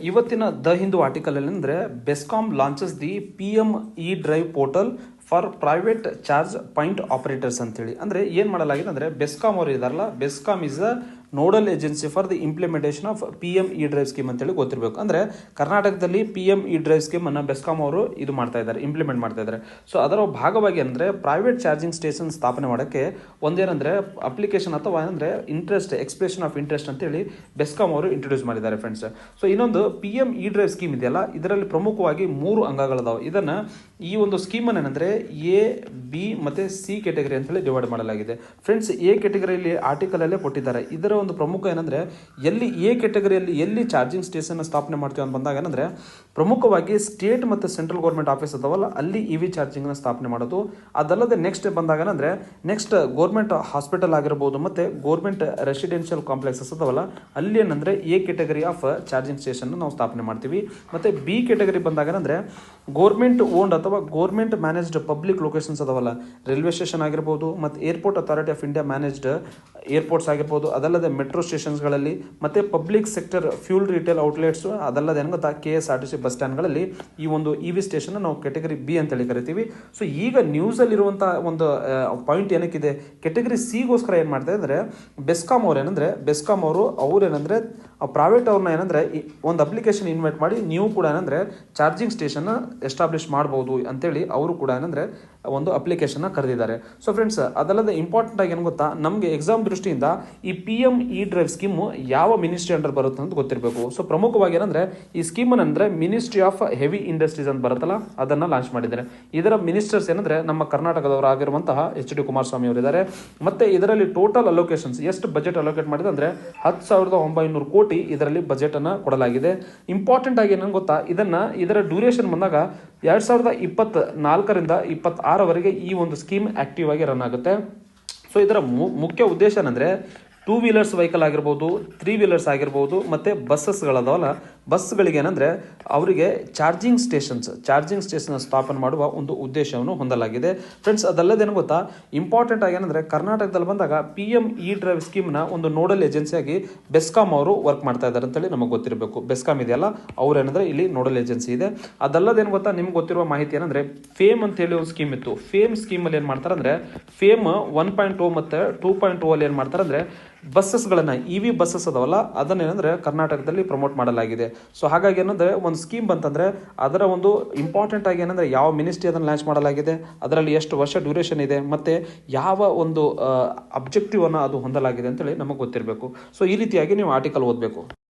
ಇವತ್ತಿನ the Hindu article ಅಂದರೆ BESCOM launches the PM drive portal for private charge point operators ಅಂತೇಳಿ. ಅಂದರೆ ಏನು ಮಾಡಲಾಗಿದೆ ಅಂದರೆ ಬೆಸ್ಕಾಂ ಅವರು ಇದಾರಲ್ಲ, BESCOM is the nodal agency for the implementation of PM drive scheme ಅಂತೇಳಿ ಗೊತ್ತಿರಬೇಕು. ಅಂದರೆ ಕರ್ನಾಟಕದಲ್ಲಿ PM E-ಡ್ರೈವ್ ಸ್ಕೀಮನ್ನು ಬೆಸ್ಕಾಂ ಅವರು ಇದು ಮಾಡ್ತಾ ಇದ್ದಾರೆ, ಇಂಪ್ಲಿಮೆಂಟ್ ಮಾಡ್ತಾ ಇದ್ದಾರೆ. ಸೊ ಅದರ ಭಾಗವಾಗಿ ಅಂದರೆ ಪ್ರೈವೇಟ್ ಚಾರ್ಜಿಂಗ್ ಸ್ಟೇಷನ್ ಸ್ಥಾಪನೆ ಮಾಡೋಕ್ಕೆ ಒಂದೇನಂದರೆ ಅಪ್ಲಿಕೇಶನ್ ಅಥವಾ ಏನಂದರೆ ಇಂಟ್ರೆಸ್ಟ್ ಎಕ್ಸ್ಪ್ರೆಷನ್ ಆಫ್ ಇಂಟ್ರೆಸ್ಟ್ ಅಂತೇಳಿ ಬೆಸ್ಕಾಂ ಅವರು ಇಂಟ್ರೊಡ್ಯೂಸ್ ಮಾಡಿದ್ದಾರೆ ಫ್ರೆಂಡ್ಸ್. ಸೊ ಇನ್ನೊಂದು PM E-ಡ್ರೈವ್ ಸ್ಕೀಮ್ ಇದೆಯಲ್ಲ, ಇದರಲ್ಲಿ ಪ್ರಮುಖವಾಗಿ 3 ಅಂಗಗಳಿದಾವೆ. ಇದನ್ನು ಈ ಒಂದು ಸ್ಕೀಮನ್ನು ಏನಂದರೆ A, B ಮತ್ತು C ಕ್ಯಾಟಗರಿ ಅಂತೇಳಿ ಡಿವೈಡ್ ಮಾಡಲಾಗಿದೆ ಫ್ರೆಂಡ್ಸ್. A ಕ್ಯಾಟಗರಿಯಲ್ಲಿ ಆರ್ಟಿಕಲಲ್ಲೇ ಕೊಟ್ಟಿದ್ದಾರೆ. ಇದರ ಒಂದು ಪ್ರಮುಖ ಏನಂದರೆ ಎಲ್ಲಿ A ಕ್ಯಾಟಗರಿಯಲ್ಲಿ ಎಲ್ಲಿ ಚಾರ್ಜಿಂಗ್ ಸ್ಟೇಷನ್ ಸ್ಥಾಪನೆ ಮಾಡ್ತೀವಿ ಅಂತ ಬಂದಾಗ ಏನಂದರೆ ಪ್ರಮುಖವಾಗಿ ಸ್ಟೇಟ್ ಮತ್ತು ಸೆಂಟ್ರಲ್ ಗೌರ್ಮೆಂಟ್ ಆಫೀಸ್ ಅದಾವಲ್ಲ, ಅಲ್ಲಿ EV ಚಾರ್ಜಿಂಗ್ನ ಸ್ಥಾಪನೆ ಮಾಡೋದು. ಅದಲ್ಲದೆ ನೆಕ್ಸ್ಟ್ ಬಂದಾಗ ಏನಂದರೆ ನೆಕ್ಸ್ಟ್ ಗೌರ್ಮೆಂಟ್ ಹಾಸ್ಪಿಟಲ್ ಆಗಿರ್ಬೋದು ಮತ್ತು ಗೌರ್ಮೆಂಟ್ ರೆಸಿಡೆನ್ಷಿಯಲ್ ಕಾಂಪ್ಲೆಕ್ಸಸ್ ಅದಾವಲ್ಲ, ಅಲ್ಲಿ ಏನಂದರೆ A category of charging station ನಾವು ಸ್ಥಾಪನೆ ಮಾಡ್ತೀವಿ. ಮತ್ತು B ಕ್ಯಾಟಗರಿ ಬಂದಾಗ ಏನಂದರೆ ಗೌರ್ಮೆಂಟ್ ಓನ್ಡ್ ಅಥವಾ ಗೌರ್ಮೆಂಟ್ ಮ್ಯಾನೇಜ್ಡ್ ಪಬ್ಲಿಕ್ ಲೊಕೇಶನ್ಸ್ ಅದಾವಲ್ಲ, ರೈಲ್ವೆ ಸ್ಟೇಷನ್ ಆಗಿರ್ಬೋದು ಮತ್ತು airport authority of India managed airports ಆಗಿರ್ಬೋದು, ಅದಲ್ಲದೆ ಮೆಟ್ರೋ ಸ್ಟೇಷನ್ಸ್ಗಳಲ್ಲಿ ಮತ್ತು public sector fuel retail outlets, ಅದಲ್ಲದೆ ಏನು ಗೊತ್ತಾ KSRTC ಬಸ್ ಸ್ಟ್ಯಾಂಡ್ಗಳಲ್ಲಿ ಈ ಒಂದು EV ಸ್ಟೇಷನ್ ನಾವು ಕ್ಯಾಟಗರಿ B ಅಂತೇಳಿ ಕರಿತೀವಿ. ಸೊ ಈಗ ನ್ಯೂಸಲ್ಲಿರುವಂಥ ಒಂದು ಪಾಯಿಂಟ್ ಏನಕ್ಕಿದೆ, ಕ್ಯಾಟಗರಿ ಸಿಗೋಸ್ಕರ ಏನು ಮಾಡ್ತಾರೆ ಅಂದರೆ ಬೆಸ್ಕಾಂ ಅವ್ರು ಏನಂದರೆ ಬೆಸ್ಕಾಂ ಅವ್ರೇನಂದರೆ ಪ್ರೈವೇಟ್ ಅವ್ರನ್ನ ಏನಂದರೆ ಒಂದು ಅಪ್ಲಿಕೇಶನ್ ಇನ್ವೈಟ್ ಮಾಡಿ ನೀವು ಕೂಡ ಏನಂದರೆ ಚಾರ್ಜಿಂಗ್ ಸ್ಟೇಷನ್ನ ಎಸ್ಟಾಬ್ಲಿಷ್ ಮಾಡ್ಬೋದು ಅಂತೇಳಿ ಅವರು ಕೂಡ ಏನಂದರೆ ಒಂದು ಅಪ್ಲಿಕೇಶನ್ನ ಕರೆದಿದ್ದಾರೆ. ಸೊ ಫ್ರೆಂಡ್ಸ್, ಅದಲ್ಲದೆ ಇಂಪಾರ್ಟೆಂಟ್ ಆಗಿ ಏನು ಗೊತ್ತಾ, ನಮಗೆ ಎಕ್ಸಾಮ್ ದೃಷ್ಟಿಯಿಂದ ಈ PM E-ಡ್ರೈವ್ ಸ್ಕೀಮು ಯಾವ ಮಿನಿಸ್ಟ್ರಿ ಅಂಡರ್ ಬರುತ್ತೆ ಅಂತ ಗೊತ್ತಿರಬೇಕು. ಸೊ ಪ್ರಮುಖವಾಗಿ ಏನಂದರೆ ಈ ಸ್ಕೀಮನ್ನು ಅಂದರೆ ಮಿನಿಸ್ಟ್ರಿ ಆಫ್ ಹೆವಿ ಇಂಡಸ್ಟ್ರೀಸ್ ಅಂತ ಬರುತ್ತಲ್ಲ, ಅದನ್ನು ಲಾಂಚ್ ಮಾಡಿದ್ದಾರೆ. ಇದರ ಮಿನಿಸ್ಟರ್ಸ್ ಏನಂದರೆ ನಮ್ಮ ಕರ್ನಾಟಕದವರು ಆಗಿರುವಂತಹ HD ಕುಮಾರಸ್ವಾಮಿ ಅವರಿದ್ದಾರೆ. ಮತ್ತು ಇದರಲ್ಲಿ ಟೋಟಲ್ ಅಲೋಕೇಶನ್ಸ್ ಎಷ್ಟು ಬಜೆಟ್ ಅಲೋಕೇಟ್ ಮಾಡಿದೆ ಅಂದರೆ 10,900 ಕೋಟಿ ಇದರಲ್ಲಿ ಬಜೆಟನ್ನು ಕೊಡಲಾಗಿದೆ. ಇಂಪಾರ್ಟೆಂಟ್ ಆಗಿ ಏನಂತ ಗೊತ್ತಾ, ಇದರ ಡ್ಯೂರೇಷನ್ ಬಂದಾಗ 2024ರಿಂದ 26ವರೆಗೆ ಈ ಒಂದು ಸ್ಕೀಮ್ ಆಕ್ಟಿವ್ ಆಗಿ ರನ್ ಆಗುತ್ತೆ. ಸೊ ಇದರ ಮುಖ್ಯ ಉದ್ದೇಶ ಏನಂದರೆ 2 ವೀಲರ್ಸ್ ವೆಹಿಕಲ್ ಆಗಿರ್ಬೋದು, 3 ವೀಲರ್ಸ್ ಆಗಿರ್ಬೋದು ಮತ್ತು ಬಸ್ಸಸ್ಗಳದಾವಲ್ಲ, ಬಸ್ಗಳಿಗೆ ಏನಂದರೆ ಅವರಿಗೆ ಚಾರ್ಜಿಂಗ್ ಸ್ಟೇಷನ್ ಸ್ಥಾಪನೆ ಮಾಡುವ ಒಂದು ಉದ್ದೇಶವನ್ನು ಹೊಂದಲಾಗಿದೆ ಫ್ರೆಂಡ್ಸ್. ಅದಲ್ಲದೆ ಏನು ಗೊತ್ತಾ, ಇಂಪಾರ್ಟೆಂಟ್ ಆಗಿ ಏನಂದರೆ ಕರ್ನಾಟಕದಲ್ಲಿ ಬಂದಾಗ PM E-ಡ್ರೈವ್ ಸ್ಕೀಮ್ನ ಒಂದು ನೋಡಲ್ ಏಜೆನ್ಸಿಯಾಗಿ ಬೆಸ್ಕಾಂ ಅವರು ವರ್ಕ್ ಮಾಡ್ತಾ ಇದ್ದಾರೆ ಅಂತೇಳಿ ನಮಗೆ ಗೊತ್ತಿರಬೇಕು. ಬೆಸ್ಕಾಂ ಇದೆಯಲ್ಲ, ಅವ್ರು ಏನಂದರೆ ಇಲ್ಲಿ ನೋಡಲ್ ಏಜೆನ್ಸಿ ಇದೆ. ಅದಲ್ಲದೆ ಏನು ಗೊತ್ತಾ, ನಿಮ್ಗೆ ಗೊತ್ತಿರುವ ಮಾಹಿತಿ ಏನಂದರೆ ಫೇಮ್ ಅಂತೇಳಿ ಒಂದು ಸ್ಕೀಮ್ ಇತ್ತು. ಫೇಮ್ ಸ್ಕೀಮಲ್ಲಿ ಏನು ಮಾಡ್ತಾರೆ ಅಂದರೆ ಫೇಮ್ 1.0 ಮತ್ತು 2.0 ಅಲ್ಲಿ ಏನು ಮಾಡ್ತಾರೆ ಅಂದರೆ ಬಸ್ಸಸ್ಗಳನ್ನು EV ಬಸ್ಸಸ್ ಅದಾವಲ್ಲ, ಅದನ್ನೇನಂದರೆ ಕರ್ನಾಟಕದಲ್ಲಿ ಪ್ರಮೋಟ್ ಮಾಡಲಾಗಿದೆ. ಸೊ ಹಾಗಾಗಿ ಏನಂದರೆ ಒಂದು ಸ್ಕೀಮ್ ಬಂತಂದರೆ ಅದರ ಒಂದು ಇಂಪಾರ್ಟೆಂಟ್ ಆಗಿ ಏನಂದರೆ ಯಾವ ಮಿನಿಸ್ಟ್ರಿ ಅದನ್ನು ಲಾಂಚ್ ಮಾಡಲಾಗಿದೆ, ಅದರಲ್ಲಿ ಎಷ್ಟು ವರ್ಷ ಡ್ಯೂರೇಷನ್ ಇದೆ ಮತ್ತು ಯಾವ ಒಂದು ಅಬ್ಜೆಕ್ಟಿವ್ ಅನ್ನು ಅದು ಹೊಂದಲಾಗಿದೆ ಅಂತೇಳಿ ನಮಗೆ ಗೊತ್ತಿರಬೇಕು. ಸೊ ಈ ರೀತಿಯಾಗಿ ನೀವು ಆರ್ಟಿಕಲ್ ಓದಬೇಕು.